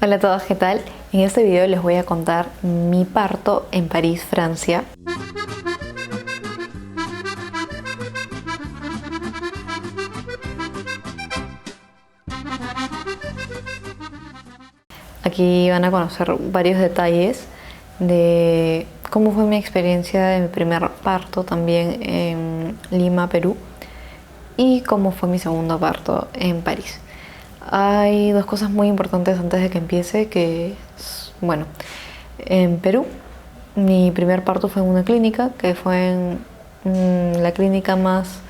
Hola a todos, ¿qué tal? En este video les voy a contar mi parto en París, Francia. Aquí van a conocer varios detalles de cómo fue mi experiencia de mi primer parto también en Lima, Perú, y cómo fue mi segundo parto en París. Hay dos cosas muy importantes antes de que empiece, bueno, en Perú mi primer parto fue en una clínica, que fue en la clínica más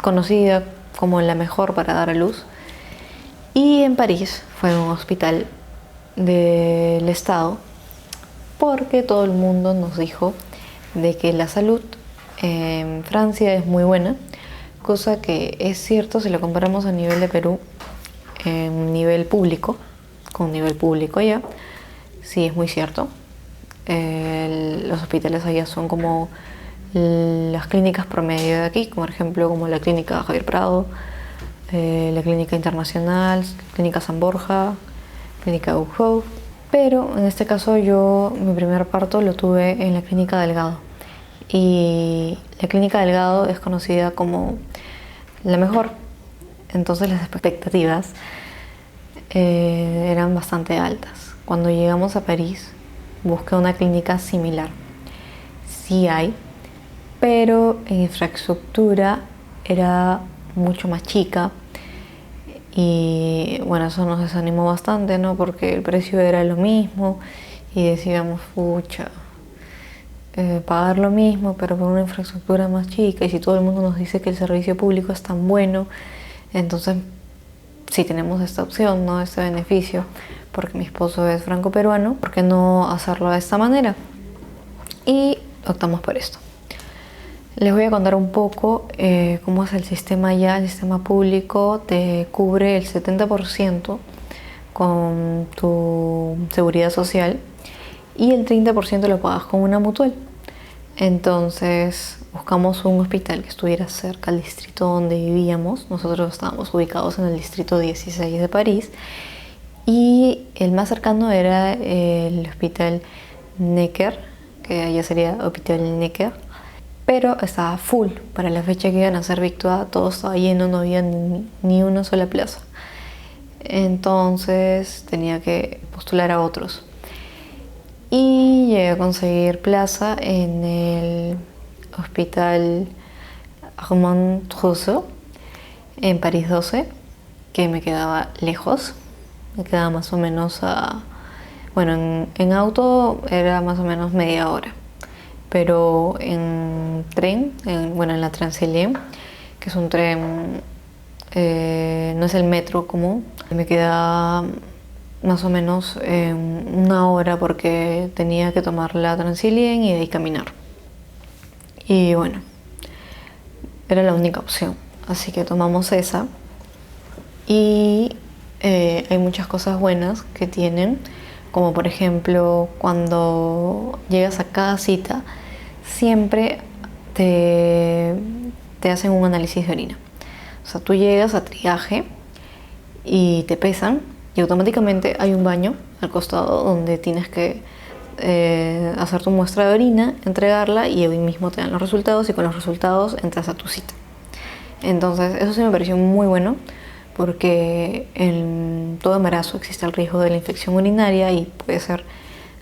conocida como la mejor para dar a luz, y en París fue en un hospital del Estado, porque todo el mundo nos dijo de que la salud en Francia es muy buena, cosa que es cierto si lo comparamos a nivel de Perú, en nivel público, con nivel público allá, sí es muy cierto. Los hospitales allá son como las clínicas promedio de aquí, como por ejemplo como la clínica Javier Prado, la clínica Internacional, clínica San Borja, clínica UJO. Pero en este caso mi primer parto lo tuve en la clínica Delgado, y la clínica Delgado es conocida como la mejor. Entonces las expectativas eran bastante altas. Cuando llegamos a París busqué una clínica similar. Sí hay, pero en infraestructura era mucho más chica, y bueno, eso nos desanimó bastante, ¿no? Porque el precio era lo mismo y decíamos, pucha, pagar lo mismo pero por una infraestructura más chica, y si todo el mundo nos dice que el servicio público es tan bueno, entonces si tenemos esta opción, ¿no? Este beneficio, porque mi esposo es franco-peruano, ¿por qué no hacerlo de esta manera? Y optamos por esto. Les voy a contar un poco cómo es el sistema allá. El sistema público te cubre el 70% con tu seguridad social, y el 30% lo pagas con una mutual. Entonces buscamos un hospital que estuviera cerca al distrito donde vivíamos. Nosotros estábamos ubicados en el distrito 16 de París, y el más cercano era el hospital Necker, que allá sería Hospital Necker, pero estaba full. Para la fecha que iban a hacer Victoire, todo estaba lleno, no había ni una sola plaza. Entonces tenía que postular a otros, y llegué a conseguir plaza en el hospital Armand Trousseau en París 12, que me quedaba lejos. Me quedaba más o menos bueno, en auto era más o menos media hora, pero en tren, en la Transilien, que es un tren, no es el metro común, me quedaba más o menos una hora, porque tenía que tomar la Transilien y de ahí caminar. Y bueno, era la única opción, así que tomamos esa. Y hay muchas cosas buenas que tienen, como por ejemplo cuando llegas a cada cita siempre te hacen un análisis de orina. O sea, tú llegas a triaje y te pesan, y automáticamente hay un baño al costado donde tienes que hacer tu muestra de orina, entregarla, y hoy mismo te dan los resultados, y con los resultados entras a tu cita. Entonces eso sí me pareció muy bueno, porque en todo embarazo existe el riesgo de la infección urinaria, y puede ser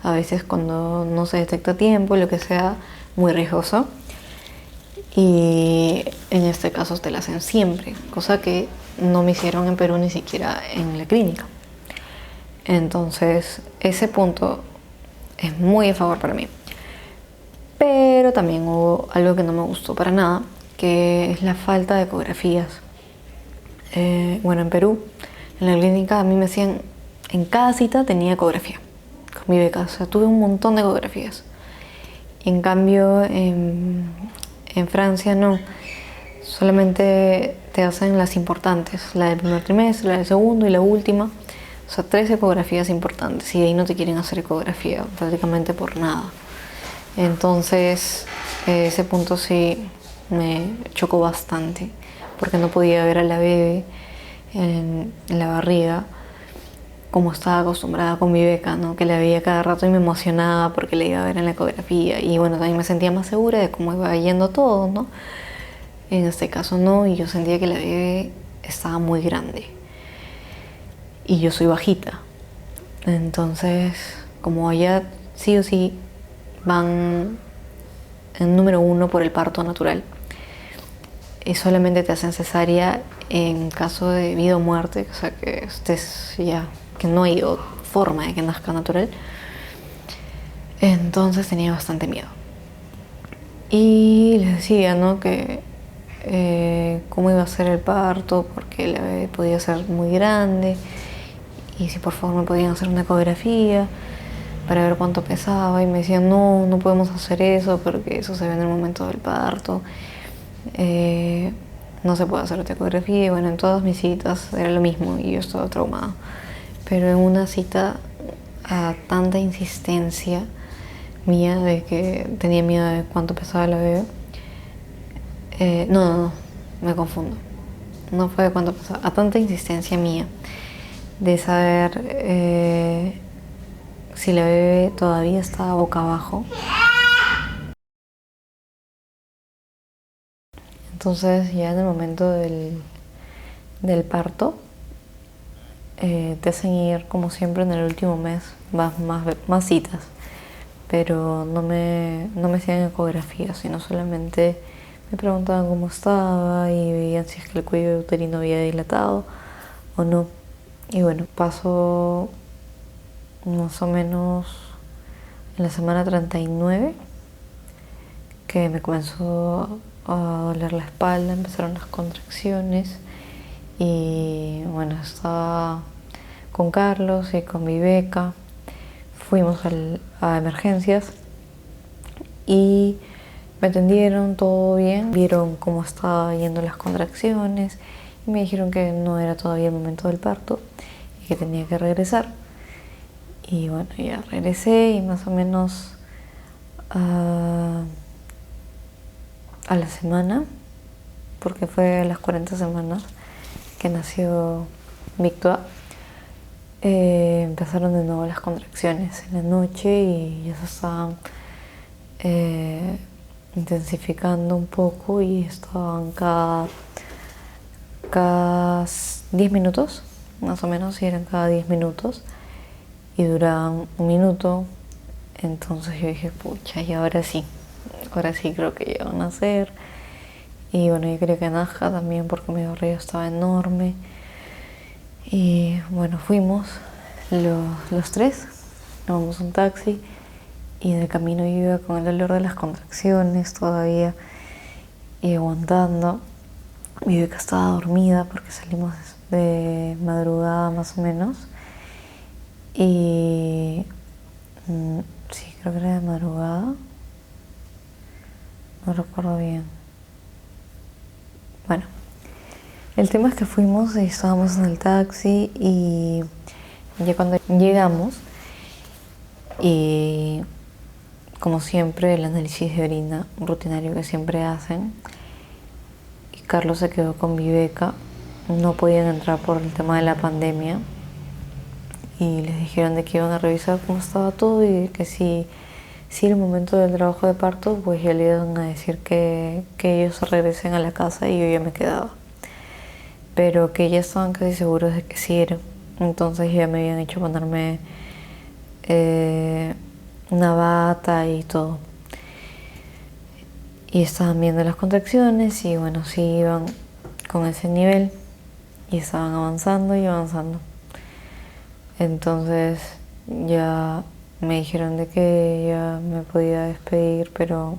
a veces, cuando no se detecta a tiempo, lo que sea, muy riesgoso. Y en este caso te la hacen siempre, cosa que no me hicieron en Perú, ni siquiera en la clínica. Entonces ese punto es muy a favor para mí. Pero también hubo algo que no me gustó para nada, que es la falta de ecografías. Bueno, en Perú, en la clínica, a mí me hacían, en cada cita tenía ecografía con mi beca. O sea, tuve un montón de ecografías. Y en cambio en Francia no, solamente te hacen las importantes, la del primer trimestre, la del segundo y la última. O sea, 3 ecografías importantes, y ahí no te quieren hacer ecografía prácticamente por nada. Entonces ese punto sí me chocó bastante, porque no podía ver a la bebé en la barriga, como estaba acostumbrada con mi beca, ¿no? Que la veía cada rato y me emocionaba porque la iba a ver en la ecografía. Y bueno, también me sentía más segura de cómo iba yendo todo, ¿no? En este caso no, y yo sentía que la bebé estaba muy grande. Y yo soy bajita. Entonces, como allá sí o sí van en número uno por el parto natural, y solamente te hacen cesárea en caso de vida o muerte, o sea que estés ya, que no hay forma de que nazca natural. Entonces tenía bastante miedo. Y les decía, ¿no? Que cómo iba a ser el parto, porque la bebé podía ser muy grande, y si por favor me podían hacer una ecografía para ver cuánto pesaba, y me decían, no, no podemos hacer eso porque eso se ve en el momento del parto. No se puede hacer ecografía. Y bueno, en todas mis citas era lo mismo y yo estaba traumada. Pero en una cita, a tanta insistencia mía de que tenía miedo de cuánto pesaba la bebé, no, me confundo. No fue de cuánto pesaba, a tanta insistencia mía de saber si la bebé todavía estaba boca abajo. Entonces ya en el momento del parto, te hacen ir como siempre en el último mes, más citas, pero no me hacían ecografía, sino solamente me preguntaban cómo estaba y veían si es que el cuello uterino había dilatado o no. Y bueno, pasó más o menos en la semana 39 que me comenzó a doler la espalda, empezaron las contracciones y bueno, estaba con Carlos y con mi beca. Fuimos a emergencias y me atendieron, todo bien, vieron cómo estaba yendo las contracciones y me dijeron que no era todavía el momento del parto y que tenía que regresar. Y bueno, ya regresé y más o menos a la semana, porque fue a las 40 semanas que nació Victoire, empezaron de nuevo las contracciones en la noche y ya se estaban intensificando un poco y estaban cada 10 minutos, más o menos, y eran cada 10 minutos y duraban un minuto. Entonces yo dije, pucha, y ahora sí creo que ya van a nacer. Y bueno, yo quería que nazca también porque mi barriga estaba enorme. Y bueno, fuimos los tres, tomamos un taxi y en el camino yo iba con el dolor de las contracciones todavía y aguantando. Mi beca estaba dormida porque salimos de madrugada más o menos. Y sí, creo que era de madrugada. No recuerdo bien. Bueno, el tema es que fuimos y estábamos en el taxi y ya cuando llegamos, y como siempre el análisis de orina rutinario que siempre hacen, y Carlos se quedó con mi beca, no podían entrar por el tema de la pandemia y les dijeron de que iban a revisar cómo estaba todo y que si el momento del trabajo de parto, pues ya le iban a decir que ellos regresen a la casa y yo ya me quedaba. Pero que ya estaban casi seguros de que sí era. Entonces ya me habían hecho ponerme una bata y todo. Y estaban viendo las contracciones y bueno, sí iban con ese nivel y estaban avanzando y avanzando. Entonces ya me dijeron de que ya me podía despedir, pero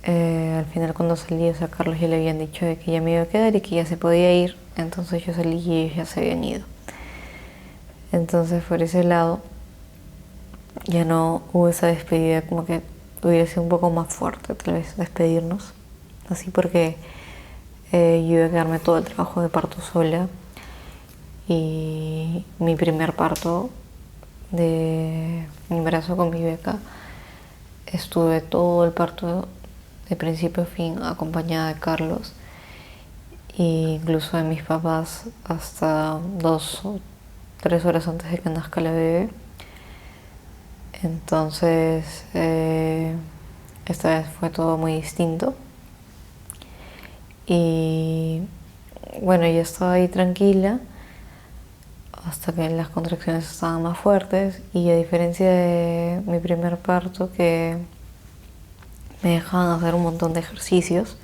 al final cuando salí, o sea, a Carlos ya le habían dicho de que ya me iba a quedar y que ya se podía ir. Entonces yo salí y ellos ya se habían ido. Entonces por ese lado ya no hubo esa despedida, como que hubiera sido un poco más fuerte tal vez despedirnos, así porque yo iba a quedarme todo el trabajo de parto sola y mi primer parto de mi embarazo con mi beca estuve todo el parto de principio a fin acompañada de Carlos e incluso de mis papás hasta 2 o 3 horas antes de que nazca la bebé. Entonces, esta vez fue todo muy distinto. Y bueno, yo estaba ahí tranquila hasta que las contracciones estaban más fuertes, y a diferencia de mi primer parto, que me dejaban hacer un montón de ejercicios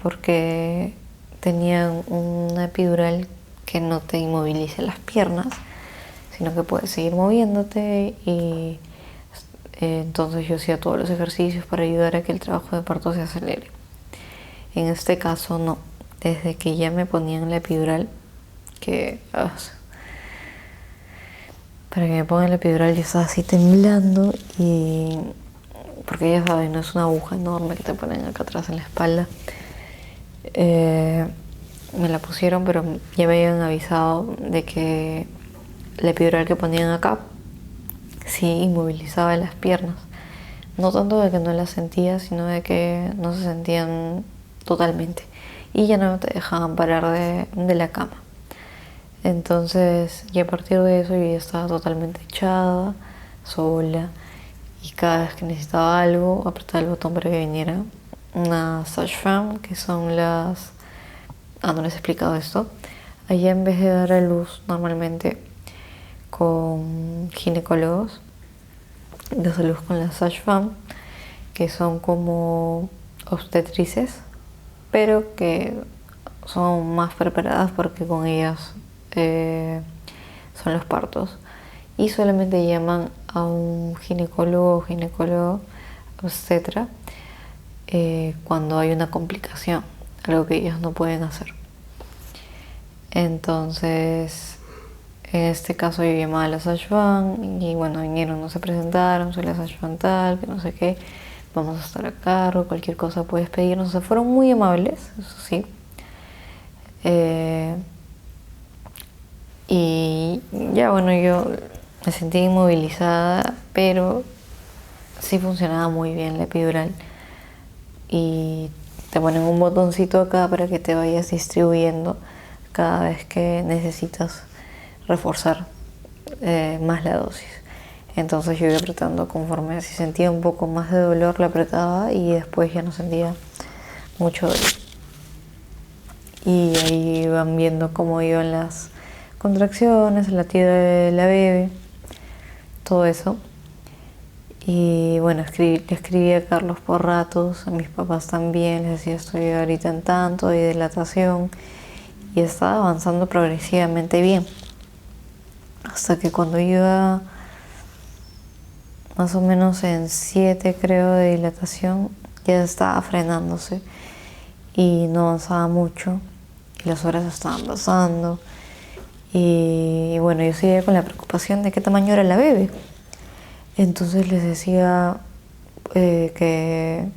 porque tenían una epidural que no te inmoviliza las piernas, sino que puedes seguir moviéndote, y entonces yo hacía todos los ejercicios para ayudar a que el trabajo de parto se acelere. En este caso no, desde que ya me ponían la epidural, que para que me pongan la epidural yo estaba así temblando, y porque ya sabes, no es una aguja enorme que te ponen acá atrás en la espalda. Me la pusieron, pero ya me habían avisado de que la epidural que ponían acá sí inmovilizaba las piernas. No tanto de que no las sentía, sino de que no se sentían totalmente, y ya no te dejaban parar de la cama. Entonces, y a partir de eso yo ya estaba totalmente echada, sola, y cada vez que necesitaba algo, apretaba el botón para que viniera una sage-femme, que son las... no les he explicado esto. Allá, en vez de dar a luz normalmente con ginecólogos, das a luz con las sage-femme, que son como obstetrices, pero que son más preparadas porque con ellas son los partos, y solamente llaman a un ginecólogo o ginecólogo obstetra cuando hay una complicación, algo que ellos no pueden hacer. Entonces, en este caso yo llamaba a la sage-femme, y bueno, vinieron, no se presentaron, soy la sage-femme tal, que no sé qué, vamos a estar a cargo, cualquier cosa puedes pedirnos. O sea, fueron muy amables, eso sí. Y ya bueno, yo me sentí inmovilizada, pero sí funcionaba muy bien la epidural, y te ponen un botoncito acá para que te vayas distribuyendo cada vez que necesitas reforzar más la dosis. Entonces yo iba apretando conforme, si sentía un poco más de dolor la apretaba, y después ya no sentía mucho dolor. Y ahí iban viendo cómo iban las contracciones, el latido de la bebé, todo eso. Y bueno, le escribí a Carlos por ratos, a mis papás también, les decía estoy ahorita en tanto de dilatación, y estaba avanzando progresivamente bien. Hasta que cuando iba más o menos en 7, creo, de dilatación, ya estaba frenándose y no avanzaba mucho, y las horas estaban pasando, y bueno, yo seguía con la preocupación de qué tamaño era la bebé. Entonces les decía que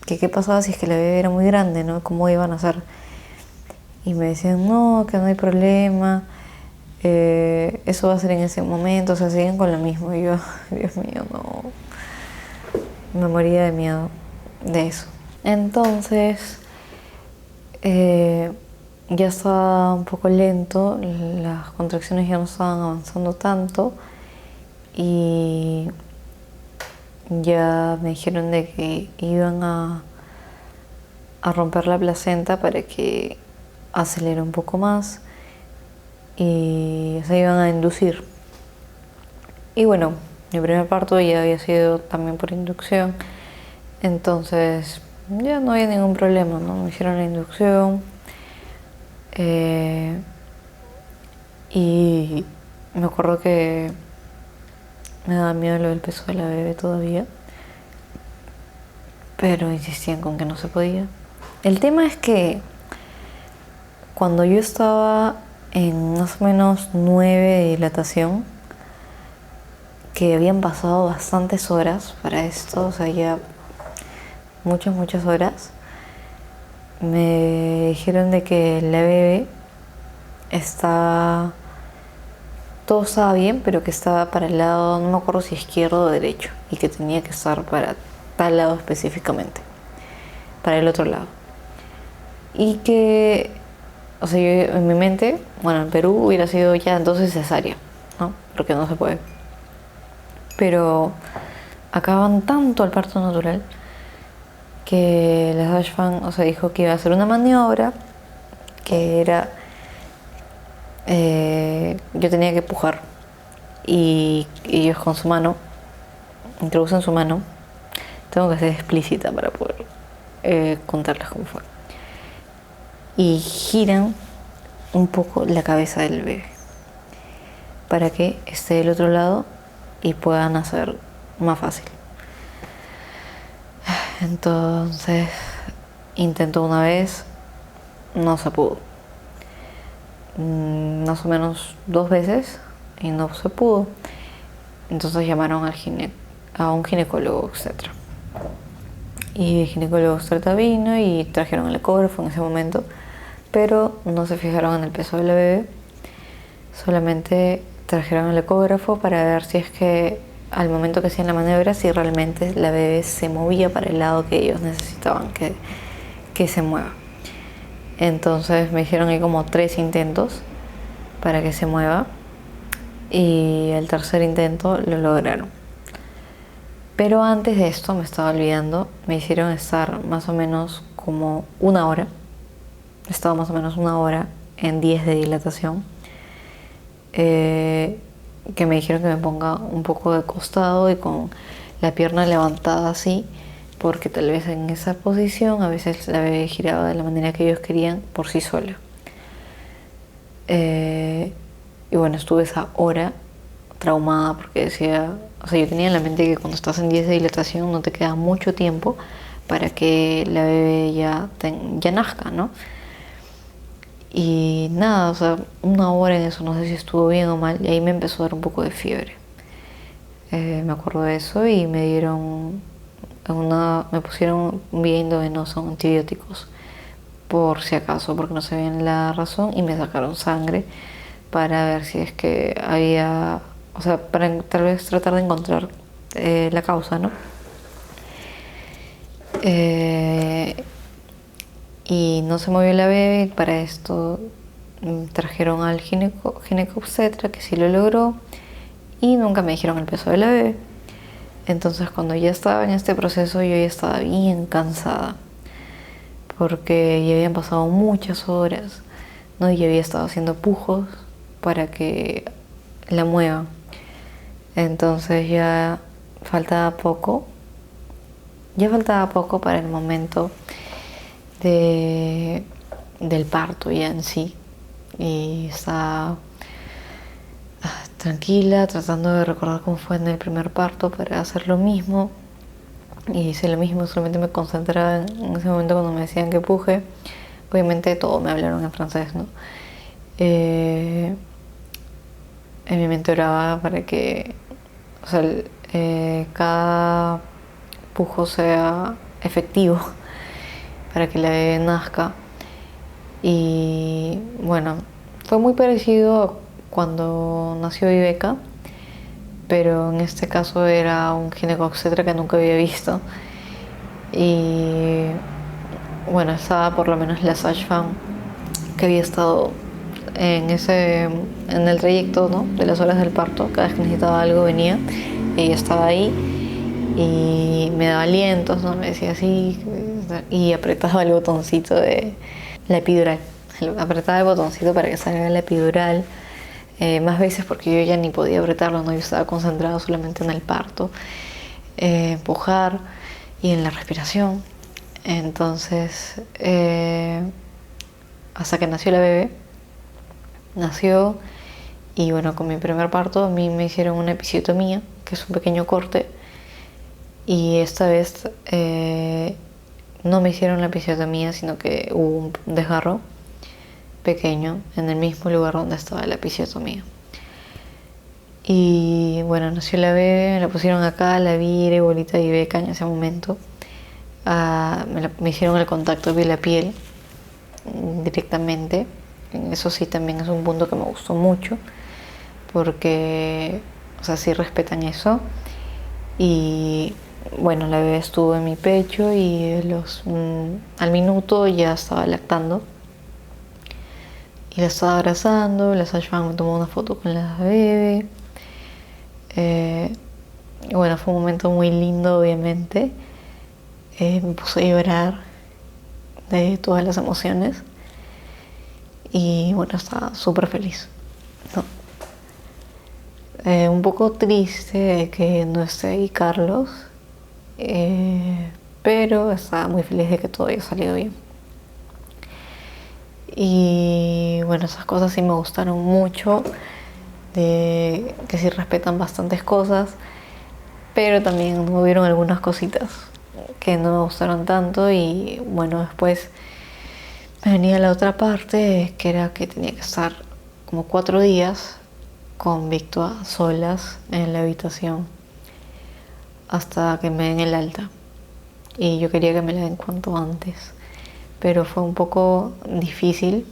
qué pasaba si es que la bebé era muy grande, ¿no? ¿Cómo iban a hacer? Y me decían, no, que no hay problema, eso va a ser en ese momento, o sea, siguen con lo mismo. Y yo, Dios mío, no, me moría de miedo de eso. Entonces, ya estaba un poco lento, las contracciones ya no estaban avanzando tanto, y ya me dijeron de que iban a romper la placenta para que acelere un poco más, y se iban a inducir. Y bueno, mi primer parto ya había sido también por inducción, entonces ya no había ningún problema, ¿no? Me hicieron la inducción, y me acuerdo que me daba miedo lo del peso de la bebé todavía, pero insistían con que no se podía. El tema es que cuando yo estaba en más o menos 9 de dilatación, que habían pasado bastantes horas para esto, o sea, ya muchas horas, me dijeron de que la bebé todo estaba bien, pero que estaba para el lado, no me acuerdo si izquierdo o derecho, y que tenía que estar para tal lado específicamente, para el otro lado. Y que, o sea, yo en mi mente, bueno, en Perú hubiera sido ya entonces cesárea, ¿no? Porque no se puede. Pero acaban tanto al parto natural que la Dashfam, o sea, dijo que iba a hacer una maniobra que era yo tenía que pujar y ellos con su mano introducen su mano. Tengo que ser explícita para poder contarles cómo fue, y giran un poco la cabeza del bebé para que esté del otro lado y puedan hacer más fácil. Entonces intentó una vez, no se pudo. Más o menos 2 veces y no se pudo. Entonces llamaron a un ginecólogo obstetra. Y el ginecólogo obstetra vino y trajeron el ecógrafo en ese momento, pero no se fijaron en el peso de la bebé. Solamente trajeron el ecógrafo para ver si es que al momento que hacían la maniobra, si realmente la bebé se movía para el lado que ellos necesitaban que se mueva. Entonces me hicieron ahí como 3 intentos para que se mueva, y el tercer intento lo lograron. Pero antes de esto, me estaba olvidando, me hicieron estar más o menos como 1 hora. Estaba más o menos 1 hora en 10 de dilatación. Que me dijeron que me ponga un poco de costado y con la pierna levantada así, porque tal vez en esa posición a veces la bebé giraba de la manera que ellos querían por sí sola. Y bueno, estuve esa hora traumada porque decía, o sea, yo tenía en la mente que cuando estás en 10 de dilatación no te queda mucho tiempo para que la bebé ya nazca, ¿no? Y nada, o sea, 1 hora en eso, no sé si estuvo bien o mal, y ahí me empezó a dar un poco de fiebre. Me acuerdo de eso y me pusieron vía endovenosa antibióticos, por si acaso, porque no sabían la razón, y me sacaron sangre para ver si es que había, o sea, para tal vez tratar de encontrar la causa, ¿no? Y no se movió la bebé, y para esto trajeron al ginecobstetra, que sí lo logró, y nunca me dijeron el peso de la bebé. Entonces cuando ya estaba en este proceso, yo ya estaba bien cansada, porque ya habían pasado muchas horas, ¿no? Y ya había estado haciendo pujos para que la mueva. Entonces ya faltaba poco para el momento del parto ya en sí, y estaba tranquila tratando de recordar cómo fue en el primer parto para hacer lo mismo, y hice lo mismo, solamente me concentraba en ese momento cuando me decían que puje. Obviamente todo me hablaron en francés, ¿no? En mi mente oraba para que, o sea, cada pujo sea efectivo para que la bebé nazca. Y bueno, fue muy parecido a cuando nació Ibeca, pero en este caso era un ginecobstetra que nunca había visto. Y bueno, estaba por lo menos la Dashfam, que había estado en el trayecto, ¿no?, de las horas del parto. Cada vez que necesitaba algo venía, ella estaba ahí y me daba alientos, ¿no? Me decía así, y apretaba el botoncito de la epidural. Apretaba el botoncito para que salga la epidural. Más veces porque yo ya ni podía apretarlo, ¿no? Yo estaba concentrada solamente en el parto, empujar y en la respiración. Entonces, hasta que nació la bebé, y bueno, con mi primer parto a mí me hicieron una episiotomía, que es un pequeño corte, y esta vez no me hicieron la episiotomía, sino que hubo un desgarro pequeño en el mismo lugar donde estaba la episiotomía. Y bueno, nació la bebé, me la pusieron acá, la vi, era igualita a Ibeca en ese momento. Me hicieron el contacto piel a piel directamente. Eso sí, también es un punto que me gustó mucho, porque, o sea, sí respetan eso. Y bueno, la bebé estuvo en mi pecho y al minuto ya estaba lactando. y la estaba abrazando, la Sashfang me tomó una foto con la bebé. Y bueno, fue un momento muy lindo, obviamente. Me puse a llorar de todas las emociones y bueno, estaba súper feliz, ¿no? Un poco triste de que no esté ahí Carlos, pero estaba muy feliz de que todo haya salido bien. Y bueno, esas cosas sí me gustaron mucho, de que sí respetan bastantes cosas, pero también hubieron algunas cositas que no me gustaron tanto. Y bueno, después me venía la otra parte, que era que tenía que estar como 4 días con Victoire solas en la habitación hasta que me den el alta, y yo quería que me la den cuanto antes, pero fue un poco difícil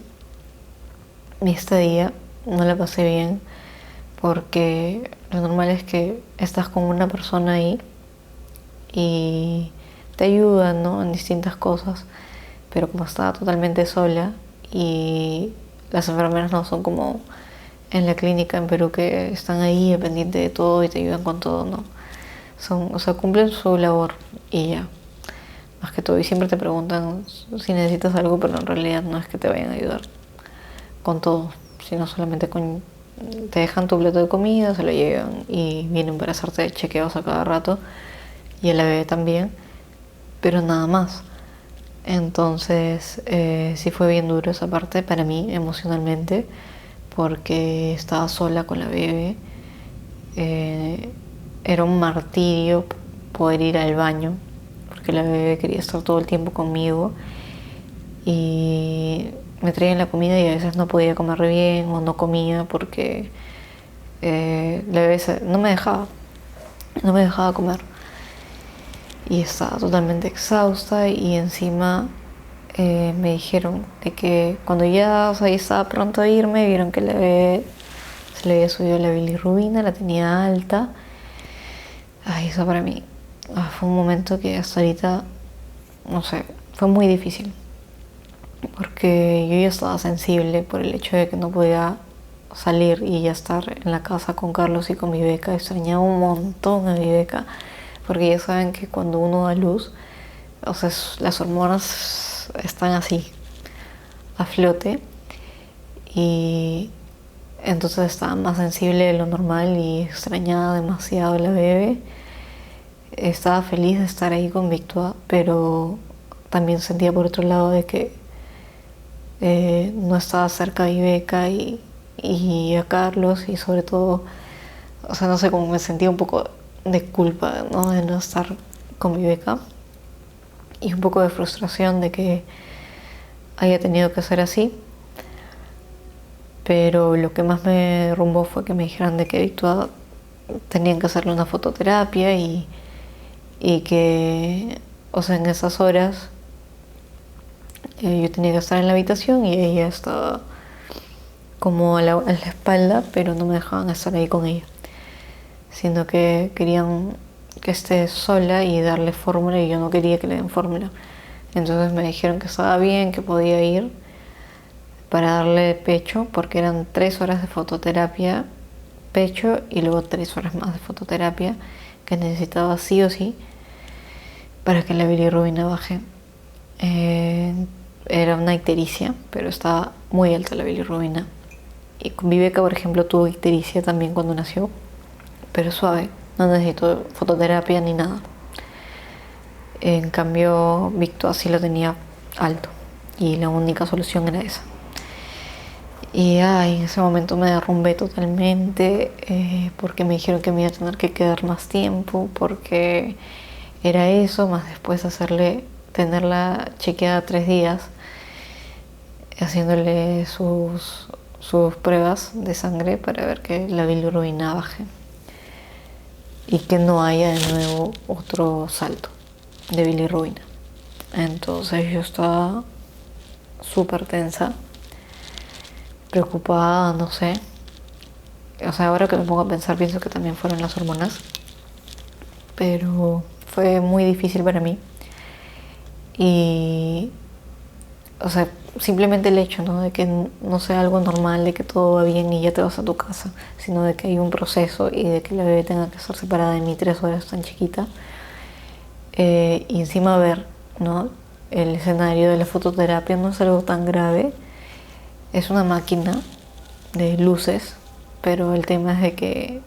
mi estadía, no la pasé bien, porque lo normal es que estás con una persona ahí y te ayuda, ¿no?, en distintas cosas, pero como estaba totalmente sola y las enfermeras no son como en la clínica en Perú, que están ahí pendientes de todo y te ayudan con todo, ¿no? O sea, cumplen su labor y ya, más que todo. Y siempre te preguntan si necesitas algo, pero en realidad no es que te vayan a ayudar con todo, sino solamente con... Te dejan tu plato de comida, se lo llevan y vienen para hacerte chequeos a cada rato, y a la bebé también, pero nada más. Entonces sí fue bien duro esa parte para mí emocionalmente, porque estaba sola con la bebé. Era un martirio poder ir al baño, porque la bebé quería estar todo el tiempo conmigo y me traían la comida y a veces no podía comer bien o no comía porque la bebé no me dejaba comer, y estaba totalmente exhausta. Y encima me dijeron de que cuando ya, o sea, ya estaba pronto a irme, vieron que la bebé se le había subido la bilirrubina, la tenía alta. Ay, eso para mí fue un momento que hasta ahorita, no sé, fue muy difícil, porque yo ya estaba sensible por el hecho de que no podía salir y ya estar en la casa con Carlos y con mi beca. Extrañaba un montón a mi beca, porque ya saben que cuando uno da luz, o sea, las hormonas están así, a flote, y entonces estaba más sensible de lo normal y extrañaba demasiado a la bebé. Estaba feliz de estar ahí con Victoire, pero también sentía por otro lado de que no estaba cerca de Ibeca y a Carlos, y sobre todo, o sea, no sé, como me sentía un poco de culpa, ¿no?, de no estar con mi beca, y un poco de frustración de que haya tenido que ser así. Pero lo que más me derrumbó fue que me dijeran de que Victoire tenían que hacerle una fototerapia y que, o sea, en esas horas yo tenía que estar en la habitación y ella estaba como a la espalda, pero no me dejaban estar ahí con ella, sino que querían que esté sola y darle fórmula, y yo no quería que le den fórmula. Entonces me dijeron que estaba bien, que podía ir para darle pecho, porque eran 3 horas de fototerapia, pecho, y luego 3 horas más de fototerapia que necesitaba sí o sí para que la bilirrubina baje. Era una ictericia, pero estaba muy alta la bilirrubina. Y con mi beca, por ejemplo, tuvo ictericia también cuando nació, pero suave, no necesitó fototerapia ni nada. En cambio, Victoire sí lo tenía alto, y la única solución era esa. Y en ese momento me derrumbé totalmente, porque me dijeron que me iba a tener que quedar más tiempo, porque era eso, más después tenerla chequeada 3 días, haciéndole sus pruebas de sangre para ver que la bilirrubina baje y que no haya de nuevo otro salto de bilirrubina. Entonces yo estaba súper tensa, preocupada, no sé. O sea, ahora que me pongo a pensar, pienso que también fueron las hormonas, pero fue muy difícil para mí. Y, o sea, simplemente el hecho, ¿no? De que no sea algo normal, de que todo va bien y ya te vas a tu casa, sino de que hay un proceso y de que la bebé tenga que estar separada de mí 3 horas tan chiquita. Y encima ver, ¿no? El escenario de la fototerapia no es algo tan grave, es una máquina de luces, pero el tema es de que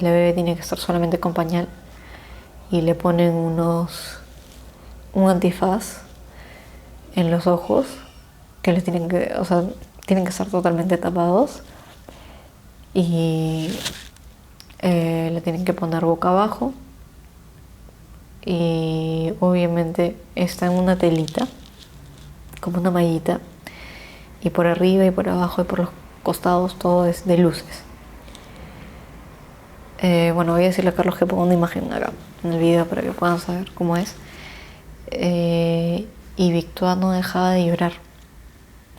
la bebé tiene que estar solamente con pañal y le ponen un antifaz en los ojos que les tienen que, o sea, tienen que estar totalmente tapados y le tienen que poner boca abajo y obviamente está en una telita, como una mallita, y por arriba y por abajo y por los costados todo es de luces. Bueno, voy a decirle a Carlos que ponga una imagen acá en el video para que puedan saber cómo es. Y Victoria no dejaba de llorar.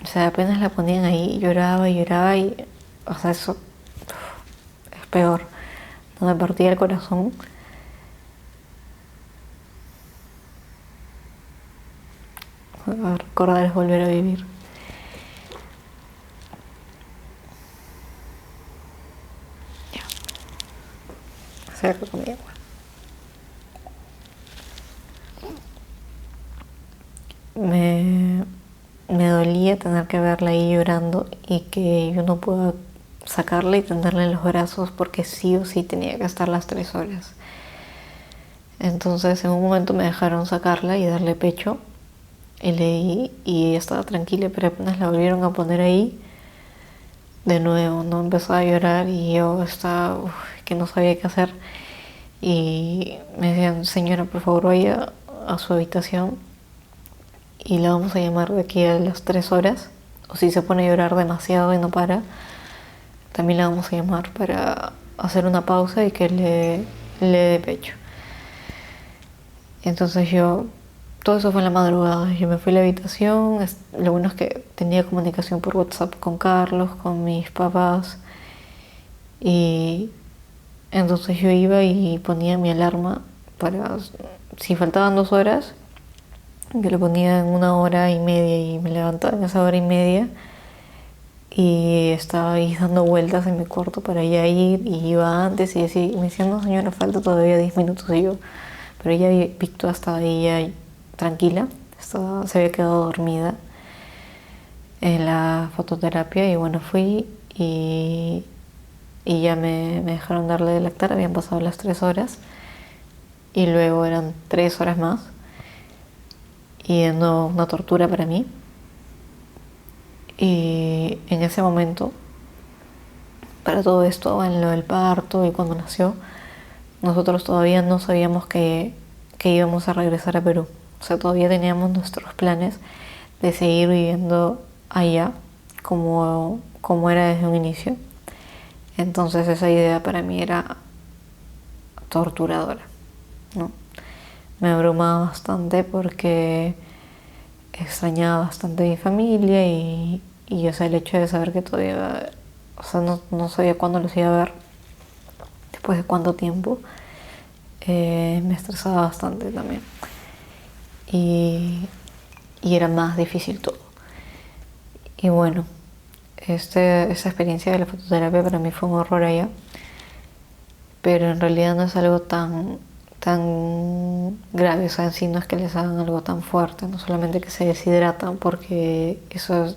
O sea, apenas la ponían ahí, lloraba y lloraba y... O sea, eso es peor. No me partía el corazón. Recordar es volver a vivir. Ya. Acerca conmigo. Me dolía tener que verla ahí llorando y que yo no pueda sacarla y tenerla en los brazos porque sí o sí tenía que estar las 3 horas. Entonces en un momento me dejaron sacarla y darle pecho y leí y ella estaba tranquila, pero apenas la volvieron a poner ahí de nuevo, no empezó a llorar y yo estaba que no sabía qué hacer y me decían, señora, por favor vaya a su habitación y la vamos a llamar de aquí a las 3 horas, o si se pone a llorar demasiado y no para, también la vamos a llamar para hacer una pausa y que le dé pecho. Entonces todo eso fue en la madrugada, yo me fui a la habitación, lo bueno es que tenía comunicación por WhatsApp con Carlos, con mis papás, y entonces yo iba y ponía mi alarma para, si faltaban 2 horas, yo le ponía en 1 hora y media y me levantaba en esa 1 hora y media y estaba ahí dando vueltas en mi cuarto para ya ir y iba antes y así, me decían, no señora, falta todavía 10 minutos y yo, pero ya Victoria estaba ahí ya tranquila, se había quedado dormida en la fototerapia y bueno, fui y ya me dejaron darle de lactar, habían pasado las 3 horas y luego eran 3 horas más y no una tortura para mí. Y en ese momento, para todo esto, en lo del parto y cuando nació, nosotros todavía no sabíamos que íbamos a regresar a Perú. O sea, todavía teníamos nuestros planes de seguir viviendo allá como era desde un inicio. Entonces esa idea para mí era torturadora, ¿no? Me abrumaba bastante porque extrañaba bastante a mi familia y o sea, el hecho de saber que todavía, o sea, no sabía cuándo los iba a ver, después de cuánto tiempo, me estresaba bastante también. Y era más difícil todo. Y bueno, esa experiencia de la fototerapia para mí fue un horror allá, pero en realidad no es algo tan grave, o sea, en sí no es que les hagan algo tan fuerte, no solamente que se deshidratan porque eso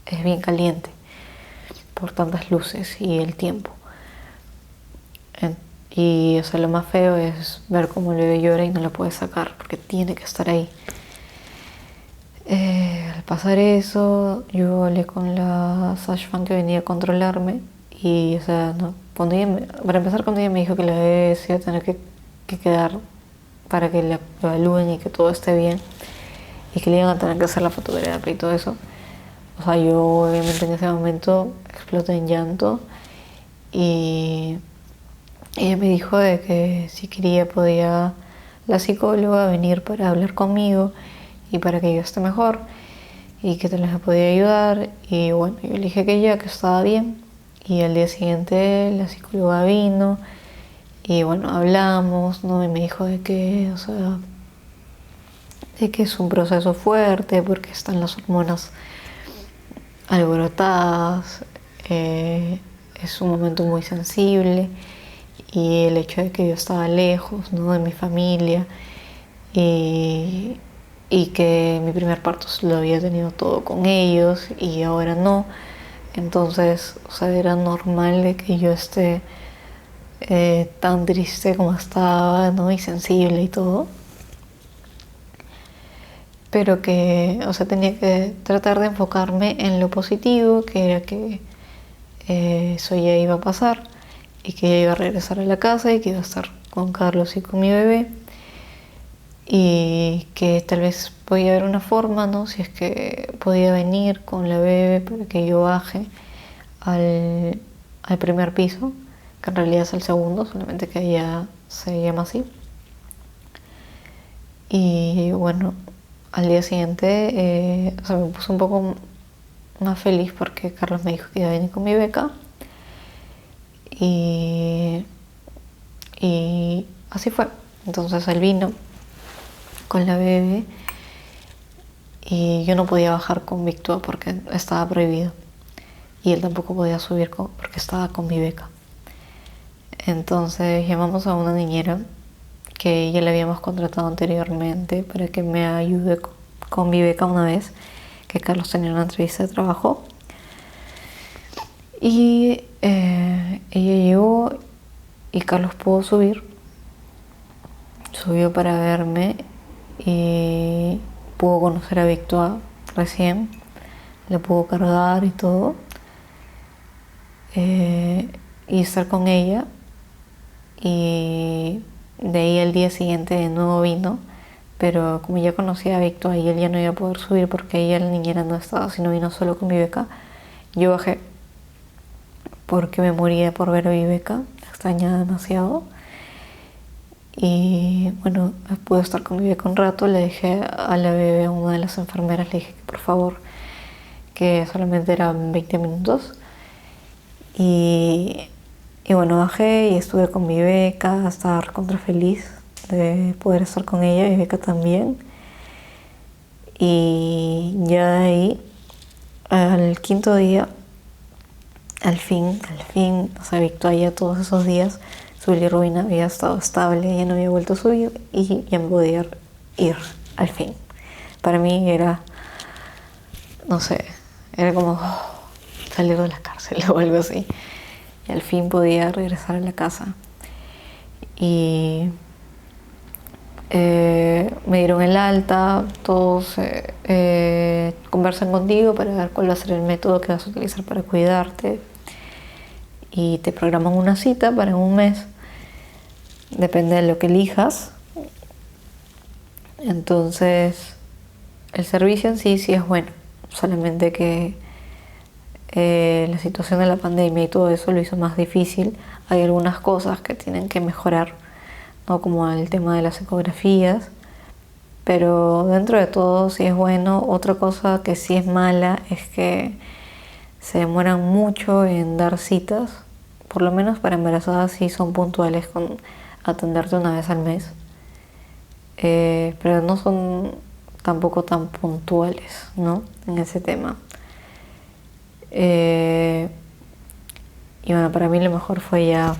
es bien caliente por tantas luces y el tiempo. Y o sea, lo más feo es ver cómo el bebé llora y no lo puede sacar porque tiene que estar ahí. Al pasar eso, yo hablé con la Sashfan que venía a controlarme y, o sea, no, para empezar, cuando ella me dijo que la bebé se iba a tener que quedar para que la evalúen y que todo esté bien y que le iban a tener que hacer la fototerapia y todo eso, o sea, yo obviamente en ese momento exploté en llanto y ella me dijo de que si quería podía la psicóloga venir para hablar conmigo y para que yo esté mejor y que te les podía ayudar y bueno, yo le dije que ya, que estaba bien y al día siguiente la psicóloga vino y bueno, hablamos, ¿no? Y me dijo de que, o sea, de que es un proceso fuerte porque están las hormonas alborotadas, es un momento muy sensible, y el hecho de que yo estaba lejos, ¿no?, de mi familia, y que mi primer parto lo había tenido todo con ellos y ahora no. Entonces, o sea, era normal de que yo esté tan triste como estaba, ¿no?, y sensible y todo. Pero que, o sea, tenía que tratar de enfocarme en lo positivo, que era que eso ya iba a pasar y que ya iba a regresar a la casa y que iba a estar con Carlos y con mi bebé, y que tal vez podía haber una forma, ¿no?, si es que podía venir con la bebé para que yo baje al primer piso, que en realidad es el segundo, solamente que allá se llama así. Y bueno, al día siguiente, o sea, me puse un poco más feliz porque Carlos me dijo que iba a venir con mi beca, y así fue. Entonces él vino con la bebé y yo no podía bajar con Victua porque estaba prohibido, y él tampoco podía subir porque estaba con mi beca. Entonces llamamos a una niñera que ya le habíamos contratado anteriormente para que me ayude con mi beca una vez que Carlos tenía una entrevista de trabajo. Y ella llegó y Carlos pudo subir. Subió para verme y pudo conocer a Victoire recién. Le pudo cargar y todo. Y estar con ella. Y de ahí el día siguiente de nuevo vino, pero como ya conocía a Victor y él ya no iba a poder subir porque ella, la niñera, no estaba, sino vino solo con mi beca, yo bajé porque me moría por ver a mi beca, la extrañaba demasiado. Y bueno, pude estar con mi beca un rato. Le dejé a la bebé a una de las enfermeras, le dije que por favor, que solamente eran 20 minutos. Y bueno, bajé y estuve con mi beca, estaba recontra feliz de poder estar con ella, mi beca también. Y ya de ahí, al quinto día, al fin, o sea, Victoria todos esos días, su bilirrubina había estado estable, ya no había vuelto a subir y ya me podía ir, al fin. Para mí era, no sé, era como salir de la cárcel o algo así. Y al fin podía regresar a la casa. Y me dieron el alta, todos conversan contigo para ver cuál va a ser el método que vas a utilizar para cuidarte. Y te programan una cita para un mes, depende de lo que elijas. Entonces, el servicio en sí es bueno, solamente que la situación de la pandemia y todo eso lo hizo más difícil. Hay algunas cosas que tienen que mejorar, ¿no?, como el tema de las ecografías, pero dentro de todo sí es bueno. Otra cosa que sí es mala es que se demoran mucho en dar citas, por lo menos para embarazadas sí son puntuales con atenderte una vez al mes, pero no son tampoco tan puntuales, ¿no?, en ese tema. Y bueno, para mí lo mejor fue ya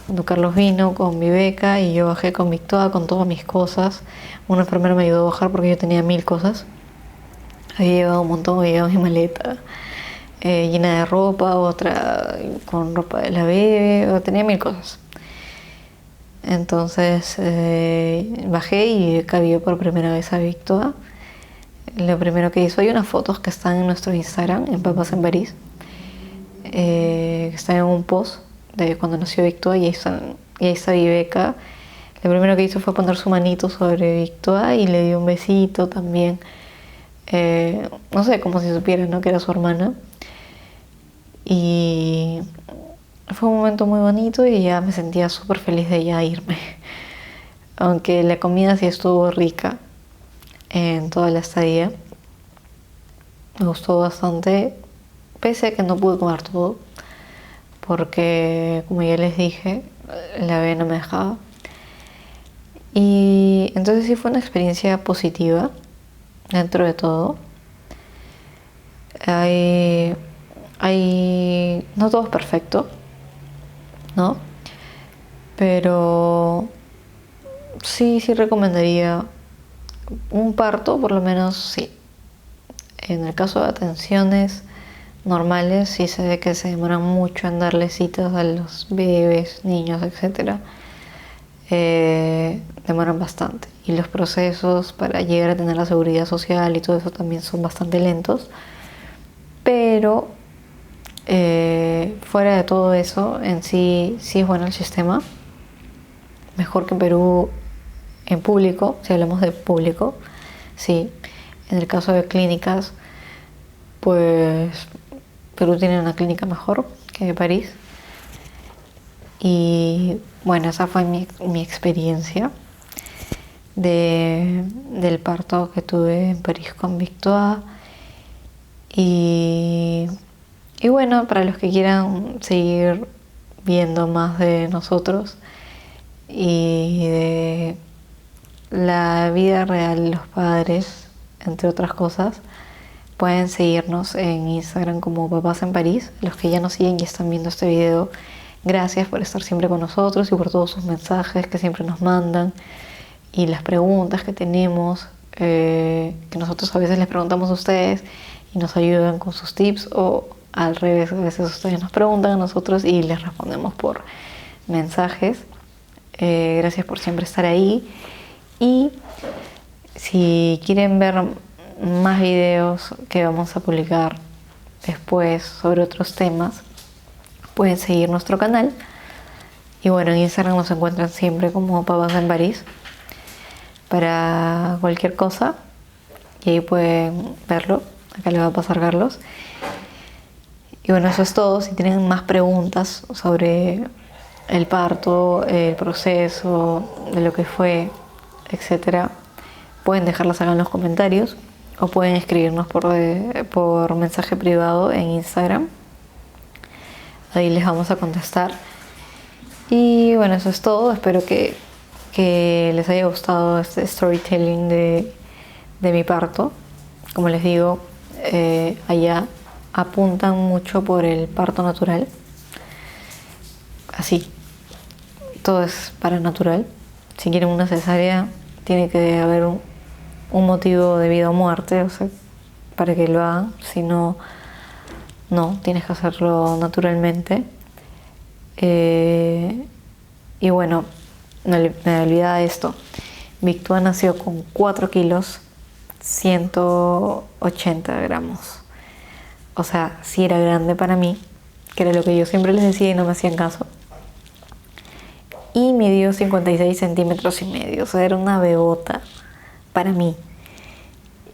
cuando Carlos vino con mi beca y yo bajé con Victoria, con todas mis cosas. Una enfermera me ayudó a bajar porque yo tenía 1000 cosas. Había llevado un montón, había llevado mi maleta llena de ropa, otra con ropa de la bebé, tenía 1000 cosas. Entonces bajé y cabía por primera vez a Victoria. Lo primero que hizo, hay unas fotos que están en nuestro Instagram, en Papas en París, que están en un post de cuando nació Victoria, y ahí está mi beca. Lo primero que hizo fue poner su manito sobre Victoria y le dio un besito también, no sé, como si supiera, ¿no?, que era su hermana. Y fue un momento muy bonito y ya me sentía súper feliz de ya irme, aunque la comida sí estuvo rica en toda la estadía. Me gustó bastante, pese a que no pude comer todo, porque como ya les dije, la bebé no me dejaba. Y entonces sí fue una experiencia positiva, dentro de todo. No todo es perfecto, ¿no? Pero sí recomendaría un parto, por lo menos sí. En el caso de atenciones normales, sí se ve que se demoran mucho en darle citas a los bebés, niños, etc. Demoran bastante. Y los procesos para llegar a tener la seguridad social y todo eso también son bastante lentos. Pero fuera de todo eso, en sí es bueno el sistema. Mejor que en Perú en público, si hablamos de público. Sí, en el caso de clínicas, pues Perú tiene una clínica mejor que París. Y bueno, esa fue mi experiencia del parto que tuve en París con Victoire. Y bueno, para los que quieran seguir viendo más de nosotros y de la vida real de los padres, entre otras cosas, pueden seguirnos en Instagram como Papás en París. Los que ya nos siguen y están viendo este video, gracias por estar siempre con nosotros y por todos sus mensajes que siempre nos mandan y las preguntas que tenemos, que nosotros a veces les preguntamos a ustedes y nos ayudan con sus tips, o al revés, a veces ustedes nos preguntan a nosotros y les respondemos por mensajes. Gracias por siempre estar ahí. Y si quieren ver más videos que vamos a publicar después sobre otros temas, pueden seguir nuestro canal. Y bueno, en Instagram nos encuentran siempre como Papás en París para cualquier cosa, y ahí pueden verlo. Acá le va a pasar Carlos. Y bueno, eso es todo. Si tienen más preguntas sobre el parto, el proceso, de lo que fue, etcétera, pueden dejarlas acá en los comentarios o pueden escribirnos por mensaje privado en Instagram. Ahí les vamos a contestar. Y bueno, eso es todo. Espero que les haya gustado este storytelling de mi parto. Como les digo, allá apuntan mucho por el parto natural. Así, todo es para natural. Si quieren una cesárea, tiene que haber un motivo de vida o muerte, o sea, para que lo hagan. Si no, tienes que hacerlo naturalmente. Y bueno, me olvidaba de esto. Victoire nació con 4 kilos, 180 gramos. O sea, sí era grande para mí, que era lo que yo siempre les decía y no me hacían caso. Y midió 56 centímetros y medio, o sea, era una bebota para mí.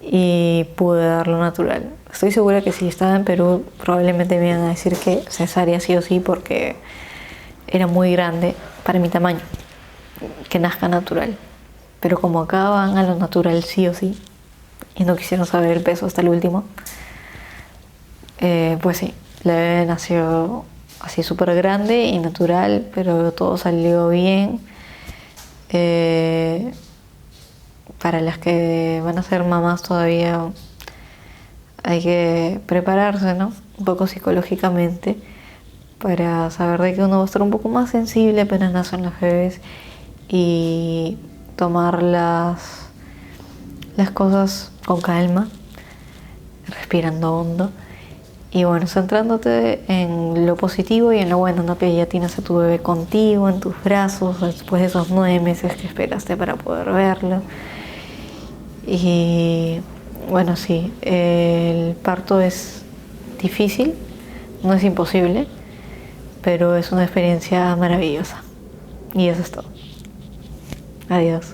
Y pude darlo natural. Estoy segura que si estaba en Perú, probablemente me iban a decir que cesárea sí o sí, porque era muy grande para mi tamaño, que nazca natural. Pero como acá van a lo natural sí o sí, y no quisieron saber el peso hasta el último, pues sí, la bebé nació así súper grande y natural, pero todo salió bien. Para las que van a ser mamás todavía hay que prepararse, ¿no? Un poco psicológicamente, para saber de que uno va a estar un poco más sensible apenas nacen los bebés y tomar las cosas con calma, respirando hondo. Y bueno, centrándote en lo positivo y en lo bueno, ¿no? Que ya tienes a tu bebé contigo, en tus brazos, después de esos 9 meses que esperaste para poder verlo. Y bueno, sí, el parto es difícil, no es imposible, pero es una experiencia maravillosa. Y eso es todo. Adiós.